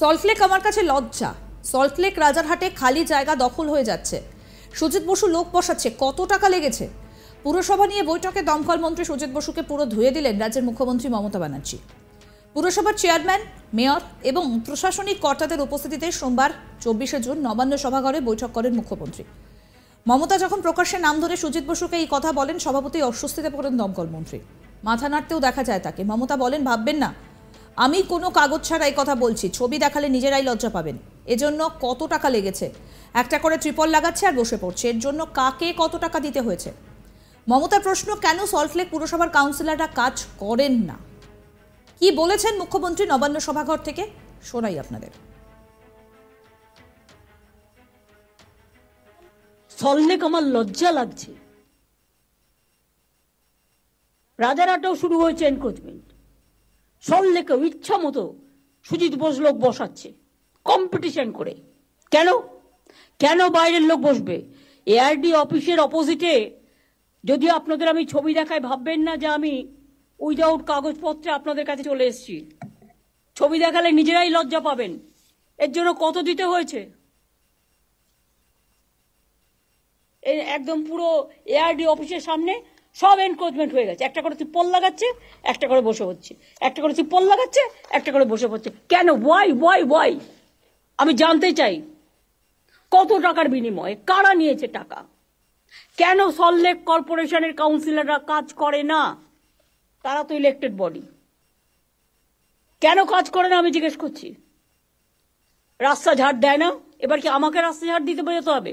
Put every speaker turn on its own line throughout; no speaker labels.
সল্টলেক আমার কাছে লজ্জা। সল্টলেক রাজারহাটে খালি জায়গা দখল হয়ে যাচ্ছে। সুজিত বসু লোক বসাচ্ছে, কত টাকা লেগেছে? পুরসভা নিয়ে বৈঠকে দমকল মন্ত্রী সুজিত বসুকে পুরো ধুয়ে দিলেন রাজ্যের মুখ্যমন্ত্রী মমতা ব্যানার্জি। পুরসভার চেয়ারম্যান, মেয়র এবং প্রশাসনিক কর্তাদের উপস্থিতিতে সোমবার 24শে জুন নবান্ন সভাঘরে বৈঠক করেন মুখ্যমন্ত্রী মমতা। যখন প্রকাশ্যে নাম ধরে সুজিত বসুকে এই কথা বলেন, স্বভাবতই অস্বস্তিতে পড়েন দমকল মন্ত্রী। মাথা নাড়তেও দেখা যায় তাকে। মমতা বলেন, ভাববেন না আমি কোনো কাগজ ছাড়া এই কথা বলছি, ছবি দেখালে নিজেরাই লজ্জা পাবেন। এজন্য কত টাকা লেগেছে, একটা করে ট্রিপল লাগাচ্ছে আর বসে পড়ছে। এর জন্য কাকে কত টাকা দিতে হয়েছে? মমতার প্রশ্ন, কেন সল্টলেক পুরসভার কাউন্সিলররা কাজ করেন না? কি বলেছেন মুখ্যমন্ত্রী নবান্ন সভাঘর থেকে, শোনাই আপনাদের।
সল্টলেক আমার লজ্জা লাগছে। রাজারহাটেও শুরু হয়েছে এনক্রোচমেন্ট, সল্টলেকেও ইচ্ছা মতো সুজিত বোস লোক বসাচ্ছে কম্পিটিশন করে। কেন কেন বাইরের লোক বসবে? এআরডি অফিসের অপোজিটে যদি আপনাদের আমি ছবি দেখাই, ভাববেন না যে আমি উইদাউট কাগজপত্রে আপনাদের কাছে চলে এসেছি। ছবি দেখালে নিজেরাই লজ্জা পাবেন। এর জন্য কত দিতে হয়েছে? একদম পুরো এআরডি অফিসের সামনে সব এনক্রোচমেন্ট হয়ে গেছে। একটা করে ত্রিপল লাগাচ্ছে, একটা করে বসে হচ্ছে, একটা করে ত্রিপল লাগাচ্ছে, একটা করে বসে পড়ছে। কেন? ওয়াই? আমি জানতে চাই কত টাকার বিনিময়ে কারা নিয়েছে টাকা? কেন সল্টলেক কর্পোরেশনের কাউন্সিলররা কাজ করে না? তারা তো ইলেক্টেড বডি। কেন কাজ করে না আমি জিজ্ঞেস করছি। রাস্তা ঝাড় দেয় না, এবার কি আমাকে রাস্তা ঝাড় দিতে যেতে হবে?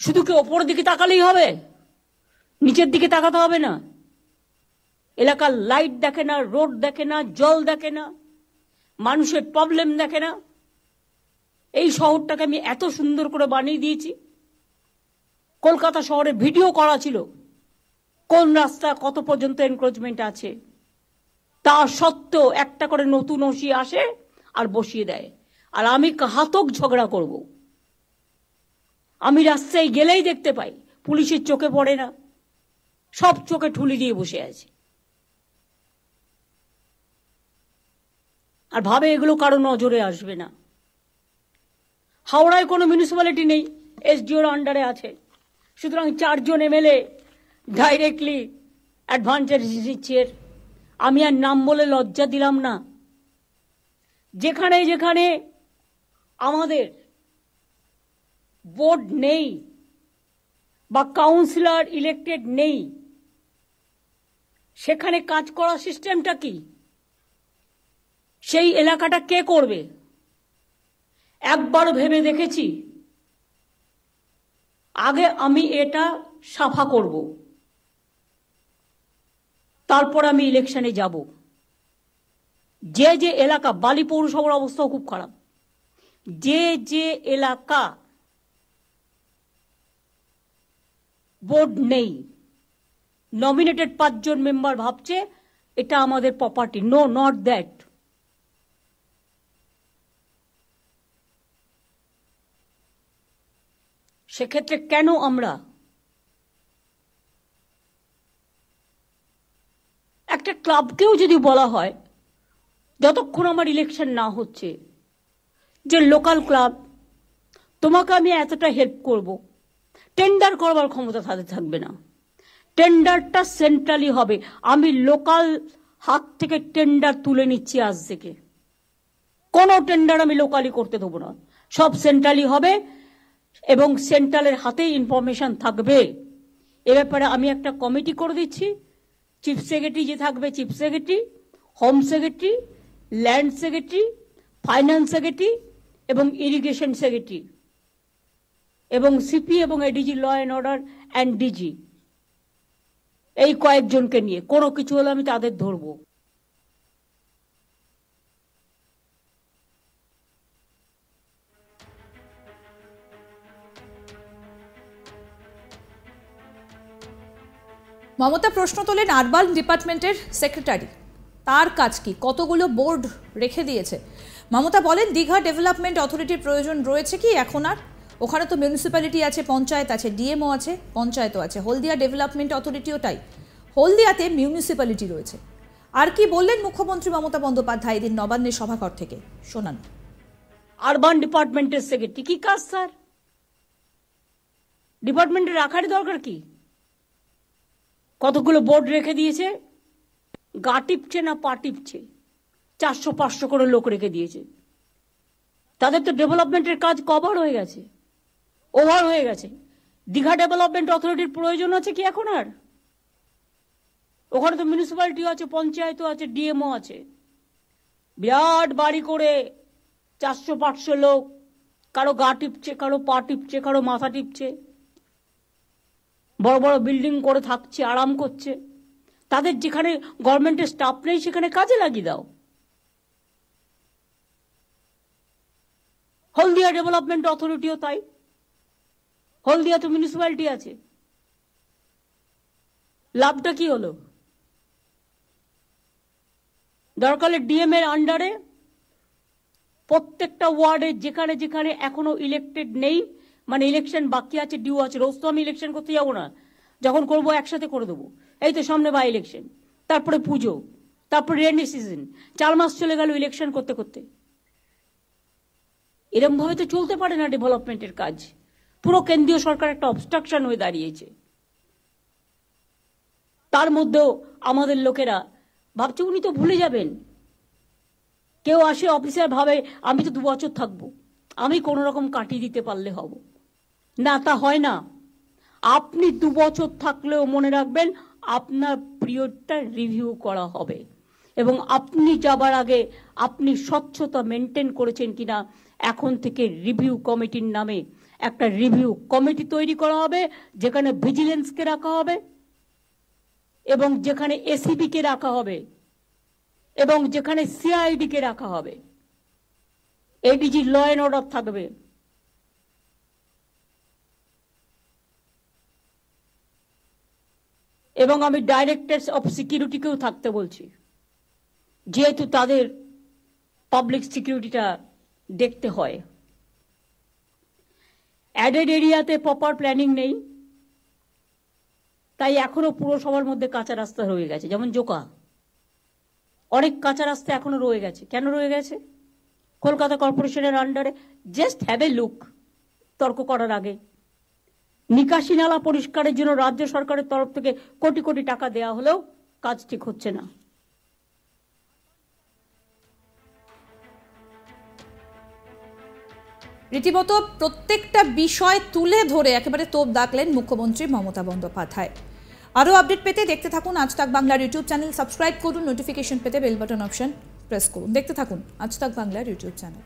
শুধু কি ওপরের দিকে তাকালেই হবে? নিচের দিকে তাকাতে হবে না? এলাকার লাইট দেখে না, রোড দেখে না, জল দেখে না, মানুষের প্রবলেম দেখে না? এই শহরটাকে আমি এত সুন্দর করে বানিয়ে দিয়েছি। কলকাতা শহরে ভিডিও করা ছিল কোন রাস্তা কত পর্যন্ত এনক্রোচমেন্ট আছে। তা সত্ত্বেও একটা করে নতুন ওসি আসে আর বসিয়ে দেয়। আর আমি ঘাতক ঝগড়া করব। আমি রাস্তায় গেলেই দেখতে পাই পুলিশের চোখে পড়ে না, সব চোখে ঠুলি দিয়ে বসে আছে আর ভাবে এগুলো কারো নজরে আসবে না। হাওড়ায় কোনো মিউনিসিপ্যালিটি নেই, এসডিওর আন্ডারে আছে, সুতরাং 4 জন এমএলএ ডাইরেক্টলি অ্যাডভান্টেজ নিচ্ছে। আমি আর নাম বলে লজ্জা দিলাম না। যেখানে যেখানে আমাদের বোর্ড নেই বা কাউন্সিলর ইলেক্টেড নেই, সেখানে কাজ করার সিস্টেমটা কি? সেই এলাকাটা কে করবে? একবার ভেবে দেখেছি, আগে আমি এটা সাফা করব, তারপর আমি ইলেকশনে যাব। যে যে এলাকা, বালি পৌরসভার অবস্থাও খুব খারাপ, যে যে এলাকা বোর্ড নেই, নমিনেটেড 5 জন মেম্বার ভাবছে এটা আমাদের প্রপার্টি। No, not that. সেক্ষেত্রে কেন আমরা একটা ক্লাবকেও যদি বলা হয়, যতক্ষণ আমার ইলেকশন না হচ্ছে, যে লোকাল ক্লাব তোমাকে আমি এতটা হেল্প করব, টেন্ডার করবার ক্ষমতা তাদের থাকবে না। টেন্ডারটা সেন্ট্রালি হবে। আমি লোকাল হাত থেকে টেন্ডার তুলে নিচ্ছি আজ থেকে। কোনো টেন্ডার আমি লোকালি করতে দেবো না, সব সেন্ট্রালি হবে এবং সেন্ট্রালের হাতেই ইনফরমেশন থাকবে। এ ব্যাপারে আমি একটা কমিটি করে দিচ্ছি। চিফ সেক্রেটারি যে থাকবে, chief secretary, home secretary, land secretary, finance secretary এবং ইরিগেশন সেক্রেটারি এবং সিপি এবং ADG, law and order and DG, এই কয়েকজনকে নিয়ে কোনো কিছু হলে আমি তাদের ধরবো।
মমতা প্রশ্ন তোলেন আরবান ডিপার্টমেন্টের সেক্রেটারি, তার কাজ কি? কতগুলো বোর্ড রেখে দিয়েছে। মমতা বলেন, দীঘা ডেভেলপমেন্ট অথরিটির প্রয়োজন রয়েছে কি এখন আর? ওখানে তো মিউনিসিপ্যালিটি আছে, পঞ্চায়েত আছে, ডিএমও আছে, পঞ্চায়েতও আছে। হলদিয়া ডেভেলপমেন্ট অথরিটিও তাই, হলদিয়াতে মিউনিসিপ্যালিটি রয়েছে। আর কি বললেন মুখ্যমন্ত্রী মমতা বন্দ্যোপাধ্যায় এদিন নবান্নের সভাঘর থেকে, শোনান।
আরবান ডিপার্টমেন্টের সেক্রেটারি কি কাজ স্যার? ডিপার্টমেন্টে রাখারই দরকার কি? কতগুলো বোর্ড রেখে দিয়েছে, গা টিপছে না পা টিপছে, 400-500 করে লোক রেখে দিয়েছে। তাদের তো ডেভেলপমেন্টের কাজ কভার হয়ে গেছে, ওভার হয়ে গেছে। দীঘা ডেভেলপমেন্ট অথরিটির প্রয়োজন আছে কি এখন আর? ওখানে তো মিউনিসিপ্যালিটি আছে, পঞ্চায়েতও আছে, ডিএমও আছে। বিরাট বাড়ি করে 400-500 লোক, কারো গা টিপছে, কারো পা টিপছে, কারো মাথা টিপছে, বড় বড় বিল্ডিং করে থাকছে, আরাম করছে। তাদের যেখানে গভর্নমেন্টের স্টাফ নেই সেখানে কাজে লাগিয়ে দাও। হলদিয়া ডেভেলপমেন্ট অথরিটিও তাই, হলদিয়া তো মিউনিসিপ্যালিটি আছে। লাভটা কি হলো? দরকার ডিএম এর আন্ডারে প্রত্যেকটা ওয়ার্ডে যেখানে যেখানে এখনো ইলেক্টেড নেই, মানে ইলেকশন বাকি আছে, ডিউ আছে, রোজ তো আমি ইলেকশন করতে যাবো না, যখন করবো একসাথে করে দেবো। এই তো সামনে বাই ইলেকশন, তারপরে পুজো, তারপরে রেনি সিজন, 4 মাস চলে গেল ইলেকশন করতে করতে। এরকম ভাবে তো চলতে পারে না ডেভেলপমেন্টের কাজ। পুরো কেন্দ্রীয় সরকার একটা অবস্ট্রাকশন হয়ে দাঁড়িয়েছে। তার মধ্যেও আমাদের লোকেরা ভাবছে উনি তো ভুলে যাবেন। কেউ আসে অফিসার ভাবে আমি তো 2 বছর থাকবো, আমি কোনো রকম কাটিয়ে দিতে পারলে হব না, তা হয় না। আপনি 2 বছর থাকলেও মনে রাখবেন আপনার পিরিয়ডটা রিভিউ করা হবে, এবং আপনি যাবার আগে আপনি স্বচ্ছতা মেনটেন করেছেন কিনা এখন থেকে রিভিউ কমিটির নামে একটা রিভিউ কমিটি তৈরি করা হবে, যেখানে ভিজিলেন্সকে রাখা হবে, এবং যেখানে এসিবি কে রাখা হবে, এবং যেখানে সিআইডি কে রাখা হবে। এডিজি ল অ্যান্ড অর্ডার থাকবে। এবং আমি ডাইরেক্টর অফ সিকিউরিটিকেও থাকতে বলছি, যেহেতু তাদের পাবলিক সিকিউরিটিটা দেখতে হয়। অ্যাডেড এরিয়াতে প্রপার প্ল্যানিং নেই, তাই এখনো পুরসভার মধ্যে কাঁচা রাস্তা রয়ে গেছে। যেমন জোকা, অনেক কাঁচা রাস্তা এখনো রয়ে গেছে। কেন রয়ে গেছে? কলকাতা কর্পোরেশনের আন্ডারে। জাস্ট হ্যাভ এ লুক তর্ক করার আগে। নিকাশি নালা পরিষ্কারের জন্য রাজ্য সরকারের তরফ থেকে কোটি কোটি টাকা দেওয়া হলেও কাজ ঠিক হচ্ছে না।
রীতিমতো প্রত্যেকটা বিষয় তুলে ধরে একেবারে তোপ দাগলেন মুখ্যমন্ত্রী মমতা বন্দ্যোপাধ্যায়। আরও আপডেট পেতে দেখতে থাকুন আজ তাক বাংলার ইউটিউব চ্যানেল, সাবস্ক্রাইব করুন, নোটিফিকেশন পেতে বেল বাটন অপশন প্রেস করুন। দেখতে থাকুন আজ তাক বাংলার ইউটিউব চ্যানেল।